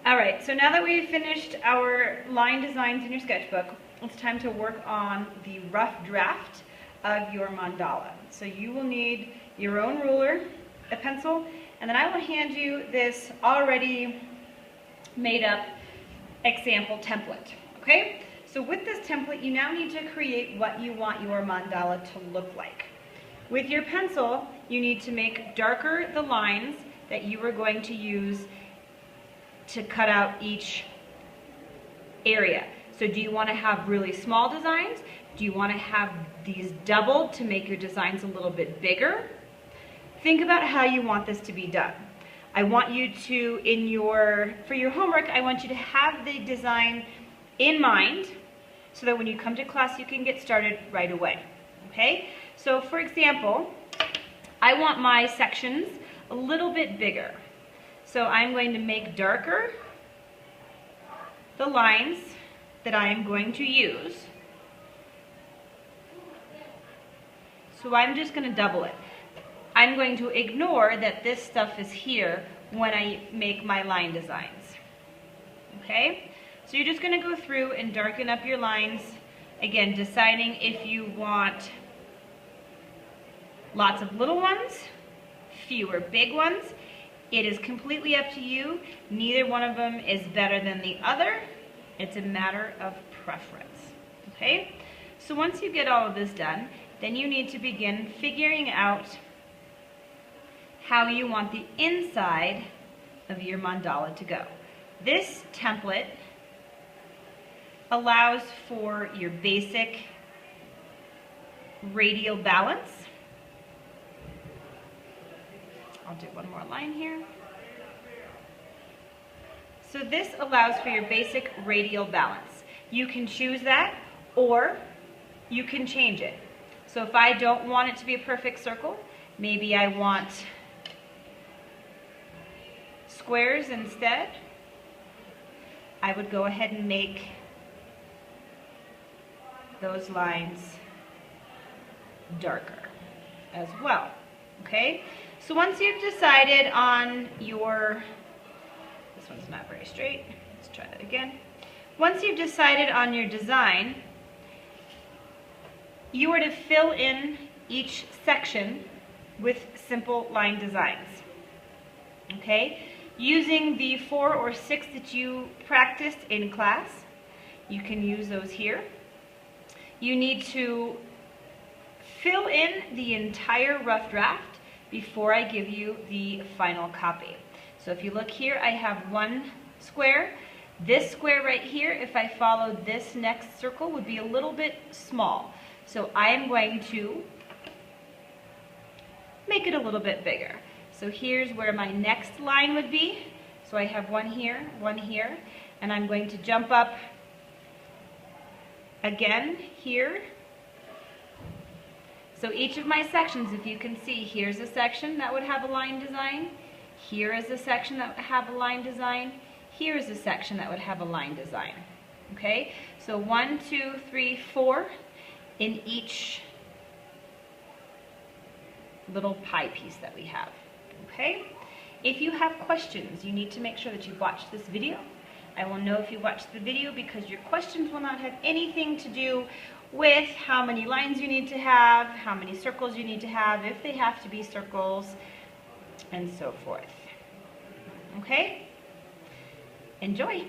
All right, so now that we've finished our line designs in your sketchbook, it's time to work on the rough draft of your mandala. So you will need your own ruler, a pencil, and then I will hand you this already made up example template, okay? So with this template, you now need to create what you want your mandala to look like. With your pencil, you need to make darker the lines that you are going to use to cut out each area. So do you want to have really small designs? Do you want to have these doubled to make your designs a little bit bigger? Think about how you want this to be done. I want you to, for your homework, I want you to have the design in mind so that when you come to class you can get started right away, okay? So for example, I want my sections a little bit bigger. So I'm going to make darker the lines that I am going to use. So I'm just going to double it. I'm going to ignore that this stuff is here when I make my line designs. Okay? So you're just going to go through and darken up your lines. Again, deciding if you want lots of little ones, fewer big ones. It is completely up to you. Neither one of them is better than the other. It's a matter of preference. Okay? So once you get all of this done, then you need to begin figuring out how you want the inside of your mandala to go. This template allows for your basic radial balance. I'll do one more line here. So this allows for your basic radial balance. You can choose that or you can change it. So if I don't want it to be a perfect circle, maybe I want squares instead, I would go ahead and make those lines darker as well, okay? So once you've decided on your, this one's not very straight, let's try that again. Once you've decided on your design, you are to fill in each section with simple line designs, okay? Using the 4 or 6 that you practiced in class, you can use those here. You need to fill in the entire rough draft before I give you the final copy. So if you look here, I have one square. This square right here, if I followed this next circle, would be a little bit small. So I am going to make it a little bit bigger. So here's where my next line would be. So I have one here, and I'm going to jump up again here. So each of my sections, if you can see, here's a section that would have a line design. Here is a section that would have a line design. Here is a section that would have a line design. Okay? So 1, 2, 3, 4 in each little pie piece that we have. Okay? If you have questions, you need to make sure that you watch this video. I will know if you watched the video because your questions will not have anything to do with how many lines you need to have, how many circles you need to have, if they have to be circles, and so forth. Okay? Enjoy!